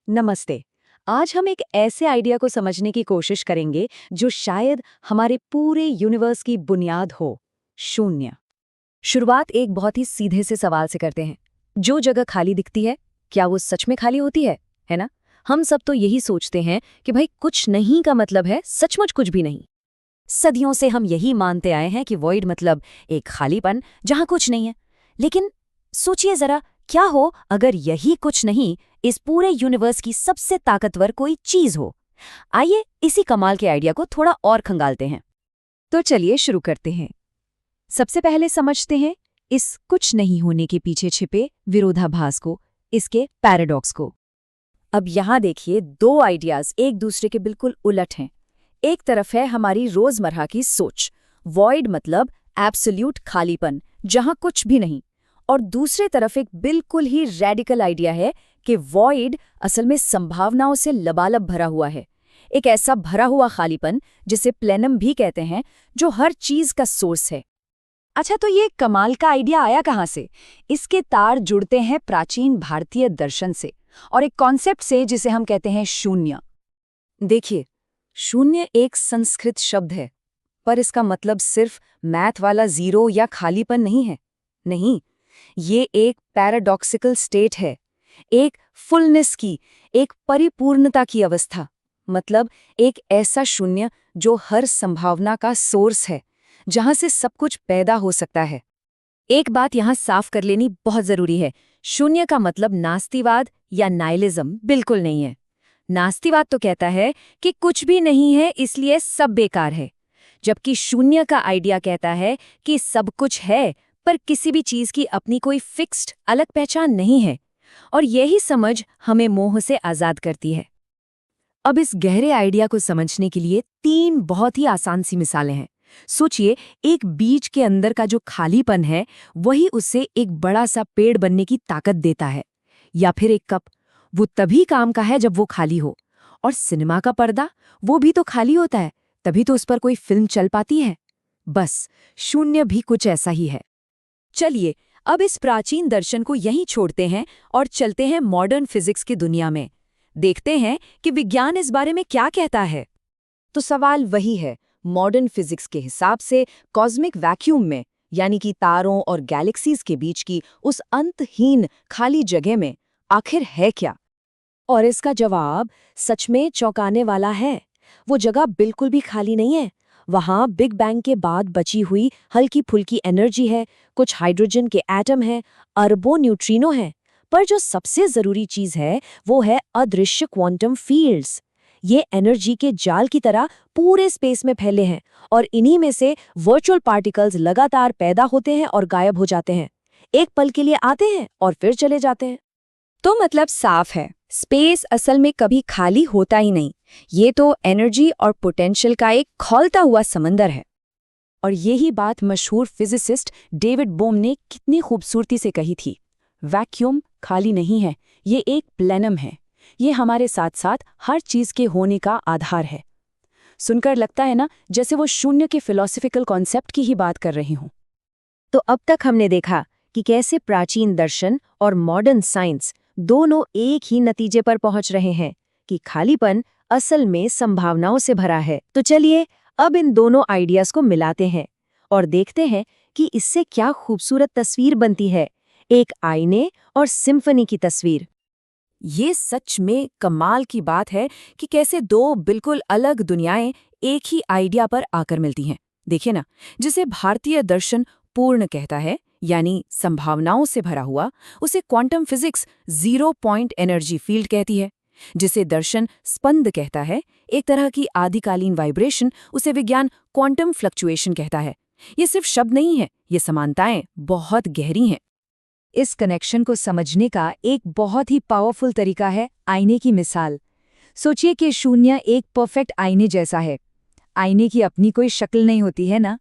नमस्ते। आज हम एक ऐसे आइडिया को समझने की कोशिश करेंगे जो शायद हमारे पूरे यूनिवर्स की बुनियाद हो, शून्य। शुरुआत एक बहुत ही सीधे से सवाल से करते हैं। जो जगह खाली दिखती है, क्या वो सच में खाली होती है ना? हम सब तो यही सोचते हैं कि भाई कुछ नहीं का मतलब है सचमुच कुछ भी नहीं। सदियों से हम यही मानते आए हैं कि वॉइड मतलब एक खालीपन जहां कुछ नहीं है। लेकिन सोचिए जरा, क्या हो अगर यही कुछ नहीं इस पूरे यूनिवर्स की सबसे ताकतवर कोई चीज हो। आइए इसी कमाल के आइडिया को थोड़ा और खंगालते हैं। तो चलिए शुरू करते हैं। सबसे पहले समझते हैं इस कुछ नहीं होने के पीछे छिपे विरोधाभास को, इसके पैराडॉक्स को। अब यहां देखिए, दो आइडियाज एक दूसरे के बिल्कुल उलट हैं। एक तरफ है हमारी रोजमर्रा की सोच, वॉइड मतलब एब्सोल्यूट खालीपन जहां कुछ भी नहीं, और दूसरे तरफ एक बिल्कुल ही रेडिकल आइडिया है कि वॉइड असल में संभावनाओं से लबालब भरा हुआ है। एक ऐसा भरा हुआ खालीपन जिसे प्लेनम भी कहते हैं, जो हर चीज का सोर्स है। अच्छा, तो ये कमाल का आइडिया आया कहाँ से? इसके तार जुड़ते हैं प्राचीन भारतीय दर्शन से और एक कॉन्सेप्ट से जिसे हम कहते हैं शून्य। देखिए, शून्य एक संस्कृत शब्द है, पर इसका मतलब सिर्फ मैथ वाला जीरो या खालीपन नहीं है। नहीं, ये एक पैराडॉक्सिकल स्टेट है, एक फुलनेस की, एक परिपूर्णता की अवस्था। मतलब एक ऐसा शून्य जो हर संभावना का सोर्स है, जहां से सब कुछ पैदा हो सकता है। एक बात यहां साफ कर लेनी बहुत जरूरी है, शून्य का मतलब नास्तिवाद या नाइलिज्म बिल्कुल नहीं है। नास्तिवाद तो कहता है कि कुछ भी नहीं है इसलिए सब बेकार है, जबकि शून्य का आइडिया कहता है कि सब कुछ है पर किसी भी चीज की अपनी कोई फिक्स्ड अलग पहचान नहीं है। और यही समझ हमें मोह से आजाद करती है। अब इस गहरे आइडिया को समझने के लिए तीन बहुत ही आसान सी मिसालें हैं। सोचिए, एक बीज के अंदर का जो खालीपन है वही उसे एक बड़ा सा पेड़ बनने की ताकत देता है। या फिर एक कप, वो तभी काम का है जब वो खाली हो। और सिनेमा का पर्दा, वो भी तो खाली होता है, तभी तो उस पर कोई फिल्म चल पाती है। बस शून्य भी कुछ ऐसा ही है। चलिए अब इस प्राचीन दर्शन को यहीं छोड़ते हैं और चलते हैं मॉडर्न फिजिक्स की दुनिया में। देखते हैं कि विज्ञान इस बारे में क्या कहता है। तो सवाल वही है, मॉडर्न फिजिक्स के हिसाब से कॉस्मिक वैक्यूम में, यानी कि तारों और गैलेक्सीज के बीच की उस अंतहीन खाली जगह में आखिर है क्या? और इसका जवाब सच में चौंकाने वाला है। वो जगह बिल्कुल भी खाली नहीं है। वहां बिग बैंग के बाद बची हुई हल्की फुल्की एनर्जी है, कुछ हाइड्रोजन के एटम हैं, अरबों न्यूट्रिनो हैं। पर जो सबसे जरूरी चीज है वो है अदृश्य क्वांटम फील्ड्स। ये एनर्जी के जाल की तरह पूरे स्पेस में फैले हैं और इन्हीं में से वर्चुअल पार्टिकल्स लगातार पैदा होते हैं और गायब हो जाते हैं। एक पल के लिए आते हैं और फिर चले जाते हैं। तो मतलब साफ है, स्पेस असल में कभी खाली होता ही नहीं। ये तो एनर्जी और पोटेंशियल का एक खौलता हुआ समंदर है। और यही बात मशहूर फिजिसिस्ट डेविड बोम ने कितनी खूबसूरती से कही थी। वैक्यूम खाली नहीं है, ये एक प्लेनम है। ये हमारे साथ साथ हर चीज के होने का आधार है। सुनकर लगता है ना जैसे वो शून्य के फिलॉसफिकल कॉन्सेप्ट की ही बात कर रही हूं। तो अब तक हमने देखा कि कैसे प्राचीन दर्शन और मॉडर्न साइंस दोनों एक ही नतीजे पर पहुंच रहे हैं कि खालीपन असल में संभावनाओं से भरा है। तो चलिए अब इन दोनों आइडियाज को मिलाते हैं और देखते हैं कि इससे क्या खूबसूरत तस्वीर बनती है, एक आईने और सिम्फनी की तस्वीर। ये सच में कमाल की बात है कि कैसे दो बिल्कुल अलग दुनियाएं एक ही आइडिया पर आकर मिलती हैं। देखिए ना, जिसे भारतीय दर्शन पूर्ण कहता है, यानी संभावनाओं से भरा हुआ, उसे quantum physics zero point energy field कहती है। जिसे दर्शन स्पंद कहता है, एक तरह की आदिकालीन वाइब्रेशन, उसे विज्ञान क्वांटम फ्लक्चुएशन कहता है। ये सिर्फ शब्द नहीं है, ये समानताएं बहुत गहरी हैं। इस कनेक्शन को समझने का एक बहुत ही पावरफुल तरीका है आईने की मिसाल। सोचिए कि शून्य एक परफेक्ट आईने जैसा है। आईने की अपनी कोई शक्ल नहीं होती है ना,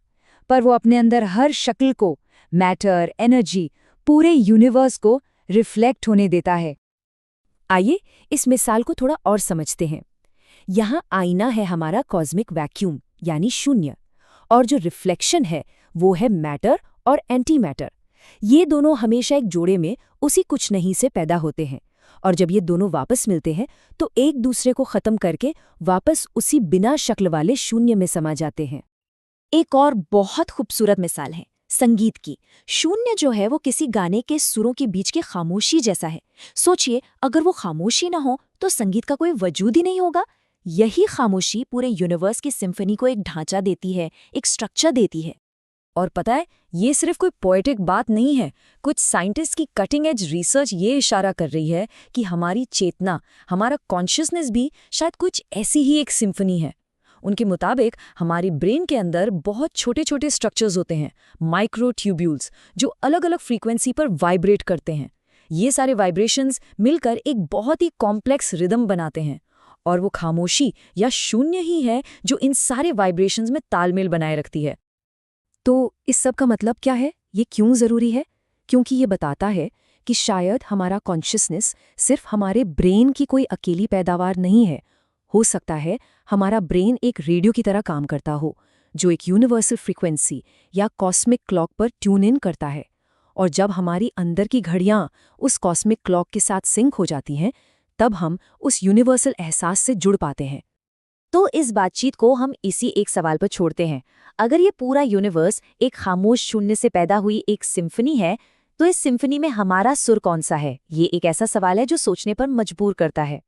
पर वो अपने अंदर हर शक्ल को, मैटर, एनर्जी, पूरे यूनिवर्स को रिफ्लेक्ट होने देता है। आइए इस मिसाल को थोड़ा और समझते हैं। यहाँ आईना है हमारा कॉस्मिक वैक्यूम यानी शून्य, और जो रिफ्लेक्शन है वो है मैटर और एंटी मैटर। ये दोनों हमेशा एक जोड़े में उसी कुछ नहीं से पैदा होते हैं और जब ये दोनों वापस मिलते हैं तो एक दूसरे को खत्म करके वापस उसी बिना शक्ल वाले शून्य में समा जाते हैं। एक और बहुत खूबसूरत मिसाल है संगीत की। शून्य जो है वो किसी गाने के सुरों के बीच की खामोशी जैसा है। सोचिए, अगर वो खामोशी ना हो तो संगीत का कोई वजूद ही नहीं होगा। यही खामोशी पूरे यूनिवर्स की सिम्फनी को एक ढांचा देती है, एक स्ट्रक्चर देती है। और पता है, ये सिर्फ कोई पोएटिक बात नहीं है। कुछ साइंटिस्ट की कटिंग एज रिसर्च ये इशारा कर रही है कि हमारी चेतना, हमारा कॉन्शियसनेस भी शायद कुछ ऐसी ही एक सिम्फनी है। उनके मुताबिक हमारी ब्रेन के अंदर बहुत छोटे छोटे स्ट्रक्चर्स होते हैं, माइक्रोट्यूब्यूल्स, जो अलग अलग फ्रीक्वेंसी पर वाइब्रेट करते हैं। ये सारे वाइब्रेशंस मिलकर एक बहुत ही कॉम्प्लेक्स रिदम बनाते हैं, और वो खामोशी या शून्य ही है जो इन सारे वाइब्रेशंस में तालमेल बनाए रखती है। तो इस सब का मतलब क्या है? ये क्यों ज़रूरी है? क्योंकि ये बताता है कि शायद हमारा कॉन्शियसनेस सिर्फ हमारे ब्रेन की कोई अकेली पैदावार नहीं है। हो सकता है हमारा ब्रेन एक रेडियो की तरह काम करता हो, जो एक यूनिवर्सल फ्रीक्वेंसी या कॉस्मिक क्लॉक पर ट्यून इन करता है। और जब हमारी अंदर की घड़ियां उस कॉस्मिक क्लॉक के साथ सिंक हो जाती हैं, तब हम उस यूनिवर्सल एहसास से जुड़ पाते हैं। तो इस बातचीत को हम इसी एक सवाल पर छोड़ते हैं। अगर ये पूरा यूनिवर्स एक खामोश शून्य से पैदा हुई एक सिम्फनी है, तो इस सिम्फनी में हमारा सुर कौन सा है? ये एक ऐसा सवाल है जो सोचने पर मजबूर करता है।